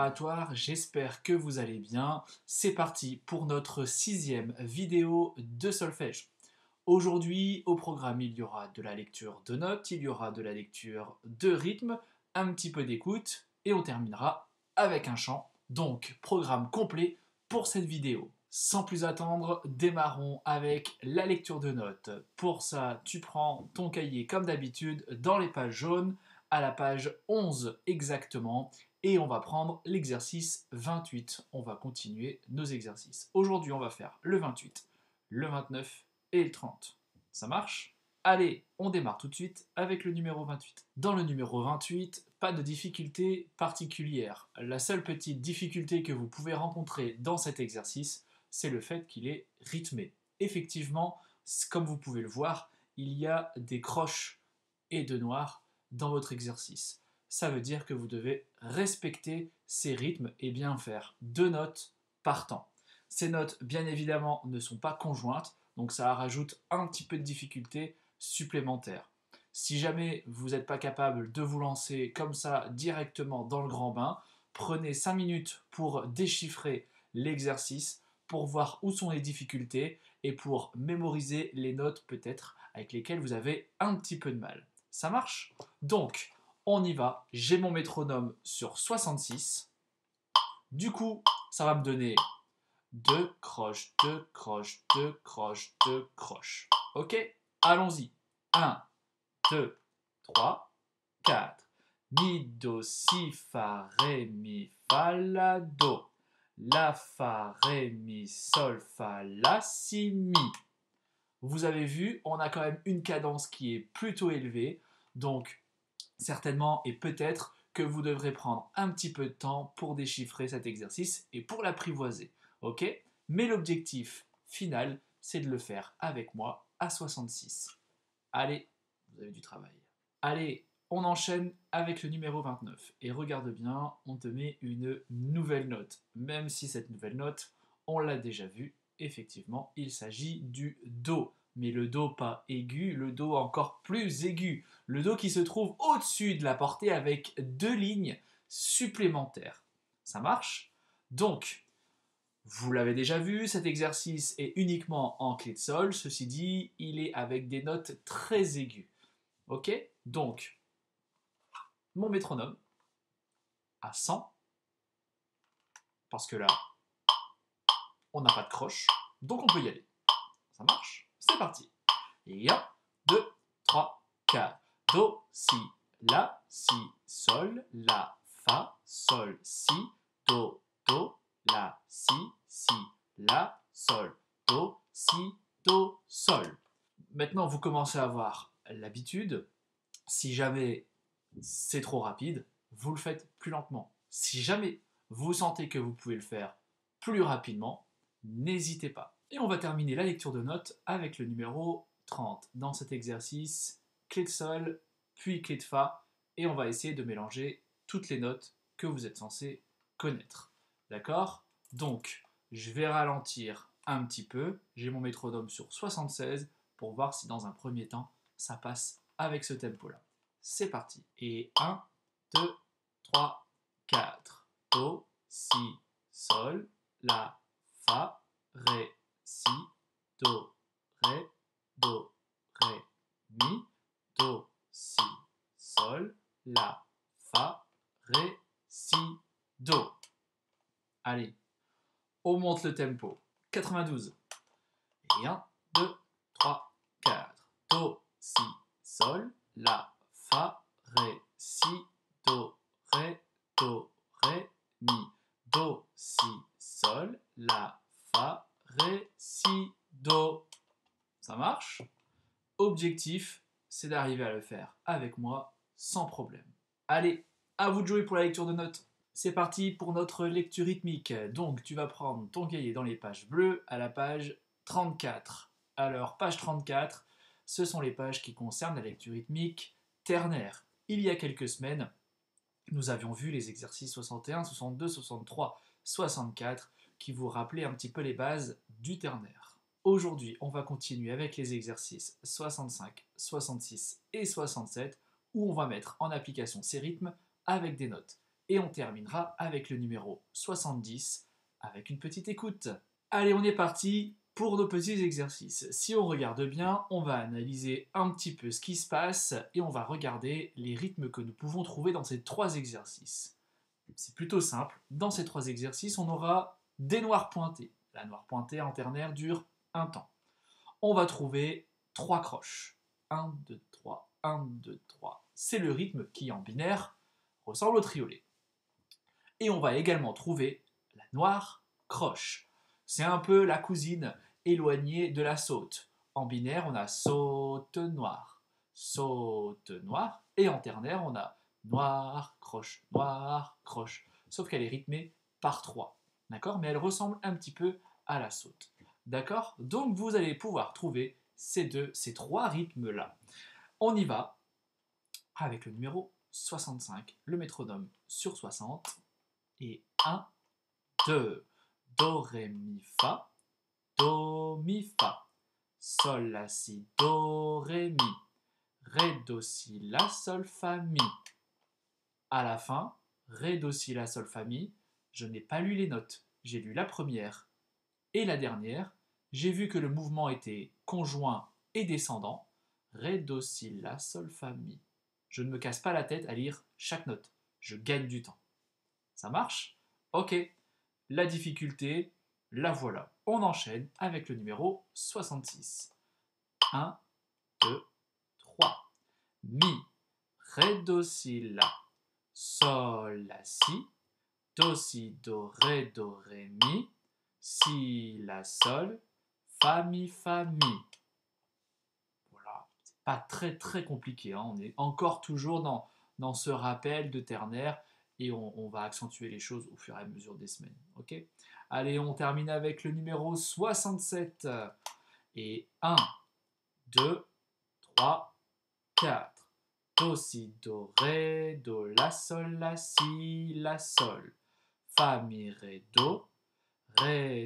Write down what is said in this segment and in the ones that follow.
préparatoire, j'espère que vous allez bien. C'est parti pour notre 6e vidéo de solfège. Aujourd'hui, au programme, il y aura de la lecture de notes, il y aura de la lecture de rythme, un petit peu d'écoute, et on terminera avec un chant. Donc, programme complet pour cette vidéo. Sans plus attendre, démarrons avec la lecture de notes. Pour ça, tu prends ton cahier comme d'habitude dans les pages jaunes, à la page 11 exactement, et on va prendre l'exercice 28. On va continuer nos exercices. Aujourd'hui, on va faire le 28, le 29 et le 30. Ça marche ? Allez, on démarre tout de suite avec le numéro 28. Dans le numéro 28, pas de difficulté particulière. La seule petite difficulté que vous pouvez rencontrer dans cet exercice, c'est le fait qu'il est rythmé. Effectivement, comme vous pouvez le voir, il y a des croches et de noirs dans votre exercice. Ça veut dire que vous devez respecter ces rythmes et bien faire 2 notes par temps. Ces notes, bien évidemment, ne sont pas conjointes, donc ça rajoute un petit peu de difficulté supplémentaire. Si jamais vous n'êtes pas capable de vous lancer comme ça directement dans le grand bain, prenez 5 minutes pour déchiffrer l'exercice, pour voir où sont les difficultés et pour mémoriser les notes peut-être avec lesquelles vous avez un petit peu de mal. Ça marche ? Donc, on y va. J'ai mon métronome sur 66. Du coup, ça va me donner 2 croches, 2 croches, 2 croches, 2 croches. Ok ? Allons-y. 1, 2, 3, 4. Mi, do, si, fa, ré, mi, fa, la, do. La, fa, ré, mi, sol, fa, la, si, mi. Vous avez vu, on a quand même une cadence qui est plutôt élevée. Donc, certainement et peut-être que vous devrez prendre un petit peu de temps pour déchiffrer cet exercice et pour l'apprivoiser. Ok ? Mais l'objectif final, c'est de le faire avec moi à 66. Allez, vous avez du travail. Allez, on enchaîne avec le numéro 29. Et regarde bien, on te met une nouvelle note. Même si cette nouvelle note, on l'a déjà vue, effectivement, il s'agit du Do. Mais le Do pas aigu, le Do encore plus aigu. Le Do qui se trouve au-dessus de la portée avec 2 lignes supplémentaires. Ça marche ? Donc, vous l'avez déjà vu, cet exercice est uniquement en clé de sol. Ceci dit, il est avec des notes très aiguës. Ok ? Donc, mon métronome à 100, parce que là, on n'a pas de croche, donc on peut y aller. Ça marche ? C'est parti. Et 1, 2, 3, 4. Do, si, la, si, sol, la, fa, sol, si, do, la, si, la, sol, do, si, do, sol. Maintenant, vous commencez à avoir l'habitude. Si jamais c'est trop rapide, vous le faites plus lentement. Si jamais vous sentez que vous pouvez le faire plus rapidement, n'hésitez pas. Et on va terminer la lecture de notes avec le numéro 30. Dans cet exercice, clé de sol, puis clé de fa, et on va essayer de mélanger toutes les notes que vous êtes censé connaître. D'accord ? Donc, je vais ralentir un petit peu. J'ai mon métronome sur 76 pour voir si dans un premier temps, ça passe avec ce tempo-là. C'est parti. Et 1, 2, 3, 4. Do, si, sol, la, fa, ré, si, do, ré, mi, do, si, sol, la, fa, ré, si, do. Allez, on monte le tempo. 92. Et 1, 2, 3, 4. Do, si, sol, la, fa, ré, si, do, ré, mi, do, si, sol, la, fa, ré, si, do. Ça marche ? Objectif, c'est d'arriver à le faire avec moi sans problème. Allez, à vous de jouer pour la lecture de notes. C'est parti pour notre lecture rythmique. Donc, tu vas prendre ton cahier dans les pages bleues à la page 34. Alors, page 34, ce sont les pages qui concernent la lecture rythmique ternaire. Il y a quelques semaines, nous avions vu les exercices 61, 62, 63, 64 qui vous rappelaient un petit peu les bases du ternaire. Aujourd'hui, on va continuer avec les exercices 65, 66 et 67 où on va mettre en application ces rythmes avec des notes et on terminera avec le numéro 70 avec une petite écoute. Allez, on est parti pour nos petits exercices. Si on regarde bien, on va analyser un petit peu ce qui se passe et on va regarder les rythmes que nous pouvons trouver dans ces 3 exercices. C'est plutôt simple. Dans ces 3 exercices, on aura des noirs pointés. La noire pointée en ternaire dure un temps. On va trouver 3 croches. 1, 2, 3, 1, 2, 3. C'est le rythme qui, en binaire, ressemble au triolet. Et on va également trouver la noire croche. C'est un peu la cousine éloignée de la saute. En binaire, on a saute noire, et en ternaire, on a noir, croche, sauf qu'elle est rythmée par 3. D'accord? Mais elle ressemble un petit peu à la saute. D'accord? Donc vous allez pouvoir trouver ces 3 rythmes-là. On y va avec le numéro 65, le métronome sur 60. Et 1, 2, do, ré, mi, fa, sol, la, si, do, ré, do, si, la, sol, fa, mi. À la fin, ré, do, si, la, sol, fa, mi, je n'ai pas lu les notes. J'ai lu la première et la dernière. J'ai vu que le mouvement était conjoint et descendant. Ré, do, si, la, sol, fa, mi. Je ne me casse pas la tête à lire chaque note. Je gagne du temps. Ça marche? Ok, la difficulté, la voilà. On enchaîne avec le numéro 66. 1, 2, 3. Mi, ré, do, si, la, sol, la, si, do, ré, mi, si, la, sol, fa, mi, Voilà, c'est pas très compliqué, hein. On est encore toujours dans ce rappel de ternaire et on va accentuer les choses au fur et à mesure des semaines. Ok? Allez, on termine avec le numéro 67. Et 1, 2, 3, 4. Do, si, do, ré, do, la, sol, la, si, la, sol. Fa, mi, ré,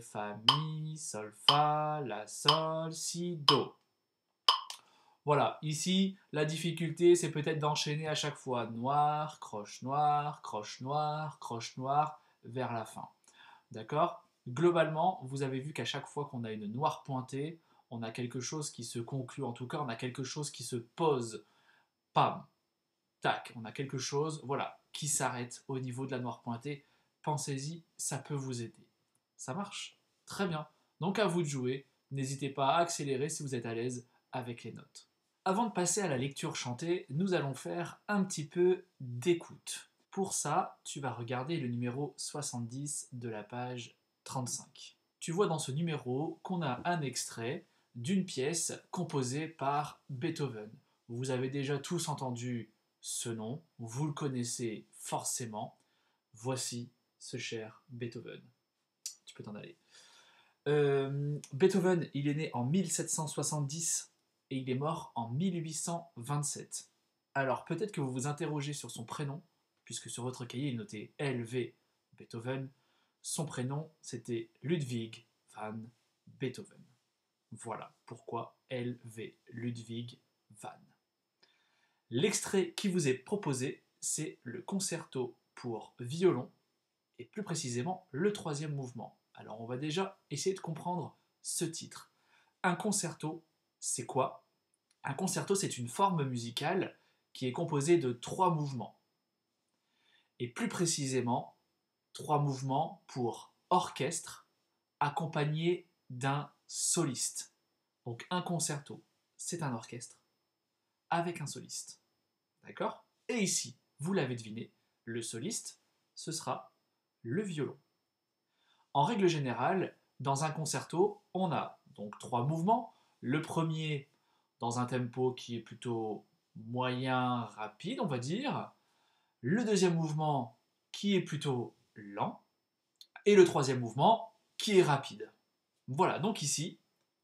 fa, mi, sol, fa, la, sol, si, do. Voilà, ici, la difficulté, c'est peut-être d'enchaîner à chaque fois noir, croche noire, vers la fin. D'accord? Globalement, vous avez vu qu'à chaque fois qu'on a une noire pointée, on a quelque chose qui se conclut, en tout cas, on a quelque chose qui se pose. Pam, tac, on a quelque chose, voilà, qui s'arrête au niveau de la noire pointée. Pensez-y, ça peut vous aider. Ça marche? Très bien. Donc à vous de jouer. N'hésitez pas à accélérer si vous êtes à l'aise avec les notes. Avant de passer à la lecture chantée, nous allons faire un petit peu d'écoute. Pour ça, tu vas regarder le numéro 70 de la page 35. Tu vois dans ce numéro qu'on a un extrait d'une pièce composée par Beethoven. Vous avez déjà tous entendu ce nom, vous le connaissez forcément. Voici ce cher Beethoven. Tu peux t'en aller. Beethoven, il est né en 1770 et il est mort en 1827. Alors peut-être que vous vous interrogez sur son prénom, puisque sur votre cahier il est noté LV Beethoven. Son prénom c'était Ludwig van Beethoven. Voilà pourquoi LV Ludwig van. L'extrait qui vous est proposé, c'est le concerto pour violon, et plus précisément le 3e mouvement. Alors on va déjà essayer de comprendre ce titre. Un concerto, c'est quoi? Un concerto, c'est une forme musicale qui est composée de 3 mouvements. Et plus précisément, 3 mouvements pour orchestre accompagné d'un soliste. Donc un concerto, c'est un orchestre avec un soliste. D'accord? Et ici, vous l'avez deviné, le soliste, ce sera le violon. En règle générale, dans un concerto, on a donc 3 mouvements. Le premier, dans un tempo qui est plutôt moyen rapide, on va dire. Le deuxième mouvement, qui est plutôt lent. Et le troisième mouvement, qui est rapide. Voilà, donc ici,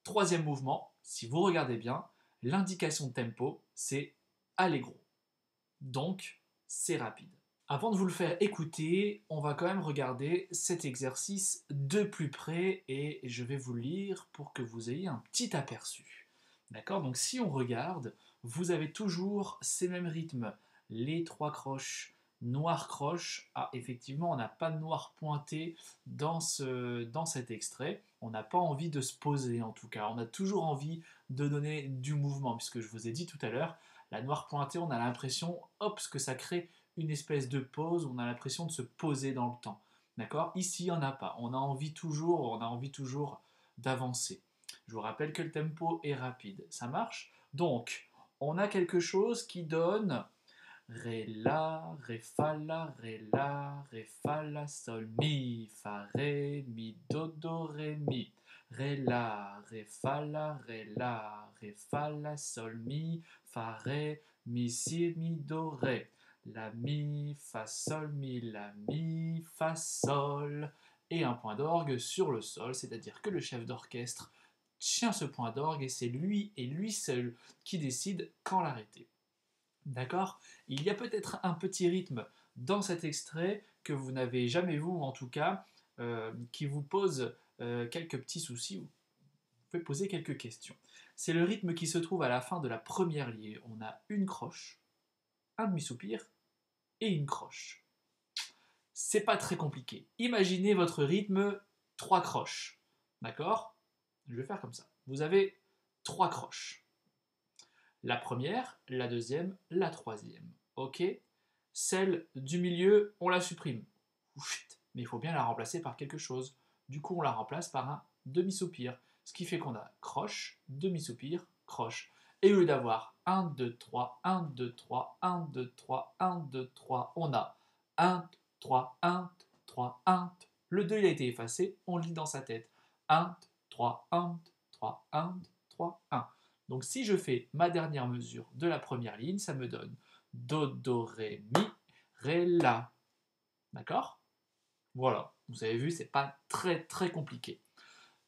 troisième mouvement, si vous regardez bien, l'indication de tempo, c'est allegro. Donc, c'est rapide. Avant de vous le faire écouter, on va quand même regarder cet exercice de plus près et je vais vous le lire pour que vous ayez un petit aperçu. D'accord? Donc si on regarde, vous avez toujours ces mêmes rythmes. Les 3 croches noir croche. Ah, effectivement, on n'a pas de noir pointé dans cet extrait. On n'a pas envie de se poser en tout cas. On a toujours envie de donner du mouvement, puisque je vous ai dit tout à l'heure, la noire pointée, on a l'impression, hop, que ça crée une espèce de pause, on a l'impression de se poser dans le temps. D'accord? Ici, on n'a pas. On a envie toujours d'avancer. Je vous rappelle que le tempo est rapide. Ça marche? Donc, on a quelque chose qui donne Ré, la, ré, fa, la, ré, fa, la, sol, mi, fa, ré, mi, do, ré, mi. Ré, la, ré, fa, la, ré, fa, la, sol, mi, fa, ré, mi, si, mi, do, ré. La, mi, fa, sol, mi, la, mi, fa, sol. Et un point d'orgue sur le sol, c'est-à-dire que le chef d'orchestre tient ce point d'orgue et c'est lui et lui seul qui décide quand l'arrêter. D'accord? Il y a peut-être un petit rythme dans cet extrait que vous n'avez jamais vu, ou en tout cas, qui vous pose quelques petits soucis, ou vous pouvez poser quelques questions. C'est le rythme qui se trouve à la fin de la première ligne. On a une croche, un demi-soupir et une croche. C'est pas très compliqué. Imaginez votre rythme, 3 croches. D'accord? Je vais faire comme ça. Vous avez 3 croches. La première, la deuxième, la troisième. Ok? Celle du milieu, on la supprime. Mais il faut bien la remplacer par quelque chose. Du coup, on la remplace par un demi-soupir. Ce qui fait qu'on a croche, demi-soupir, croche. Et au lieu d'avoir 1, 2, 3, 1, 2, 3, 1, 2, 3, 1, 2, 3, on a 1, 3, 1, 3, 1. Le 2 il a été effacé, on le lit dans sa tête. 1, 3, 1, 3, 1, 3, 1. Donc si je fais ma dernière mesure de la première ligne, ça me donne do, ré, mi, ré, la. D'accord? Voilà, vous avez vu, c'est pas très très compliqué.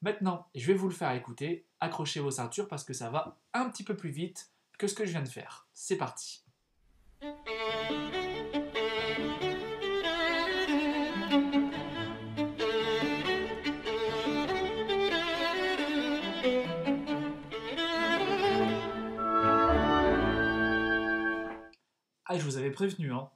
Maintenant, je vais vous le faire écouter. Accrochez vos ceintures parce que ça va un petit peu plus vite que ce que je viens de faire. C'est parti. Ah, je vous avais prévenu, hein.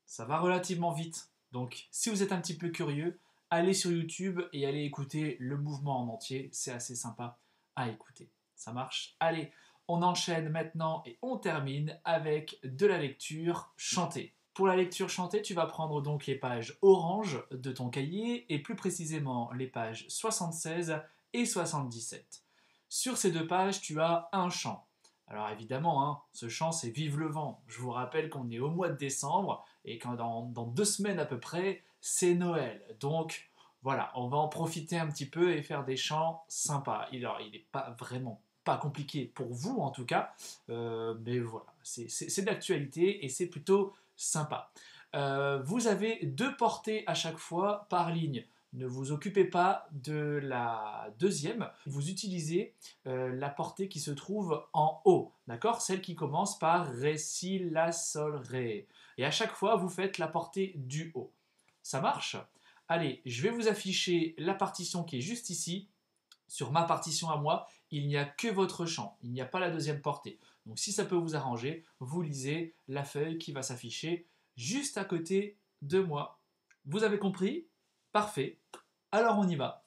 Ça va relativement vite. Donc, si vous êtes un petit peu curieux, allez sur YouTube et allez écouter le mouvement en entier. C'est assez sympa à écouter. Ça marche? Allez, on enchaîne maintenant et on termine avec de la lecture chantée. Pour la lecture chantée, tu vas prendre donc les pages orange de ton cahier et plus précisément les pages 76 et 77. Sur ces deux pages, tu as un chant. Alors évidemment, hein, ce chant c'est Vive le vent. Je vous rappelle qu'on est au mois de décembre et que dans 2 semaines à peu près, c'est Noël. Donc voilà, on va en profiter un petit peu et faire des chants sympas. Alors, il n'est pas vraiment pas compliqué pour vous en tout cas, mais voilà, c'est d'actualité et c'est plutôt sympa. Vous avez 2 portées à chaque fois par ligne. Ne vous occupez pas de la deuxième. Vous utilisez la portée qui se trouve en haut, d'accord? Celle qui commence par Ré, Si, La, Sol, Ré. Et à chaque fois, vous faites la portée du haut. Ça marche? Allez, je vais vous afficher la partition qui est juste ici. Sur ma partition à moi, il n'y a que votre chant, il n'y a pas la deuxième portée. Donc si ça peut vous arranger, vous lisez la feuille qui va s'afficher juste à côté de moi. Vous avez compris? Parfait. Alors on y va.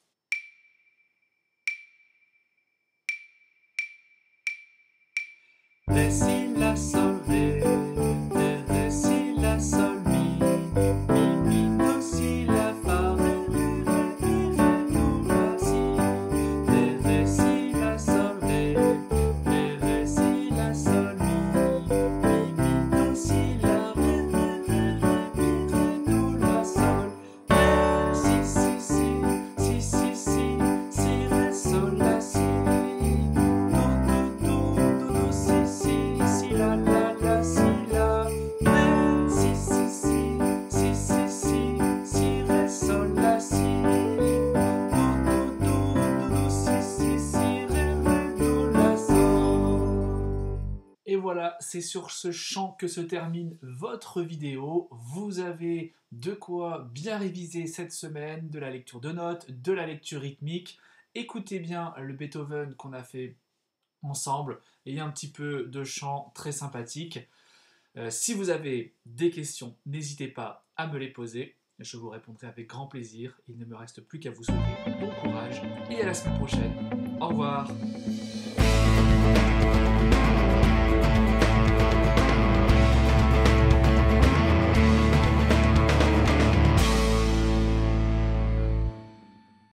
Ré, si, la, sol, ré. Ré, si, la, sol, mi. Mi, do, si, la, fa, ré, do, la, si. Ré, si, la, sol, ré. Ré, si, la, sol, mi. Do, si, la, ré, do, la, sol. Ré, si, ré, sol, la, si. Et voilà, c'est sur ce chant que se termine votre vidéo. Vous avez de quoi bien réviser cette semaine, de la lecture de notes, de la lecture rythmique. Écoutez bien le Beethoven qu'on a fait ensemble et un petit peu de chant très sympathique. Si vous avez des questions, n'hésitez pas à me les poser. Je vous répondrai avec grand plaisir. Il ne me reste plus qu'à vous souhaiter bon courage et à la semaine prochaine. Au revoir.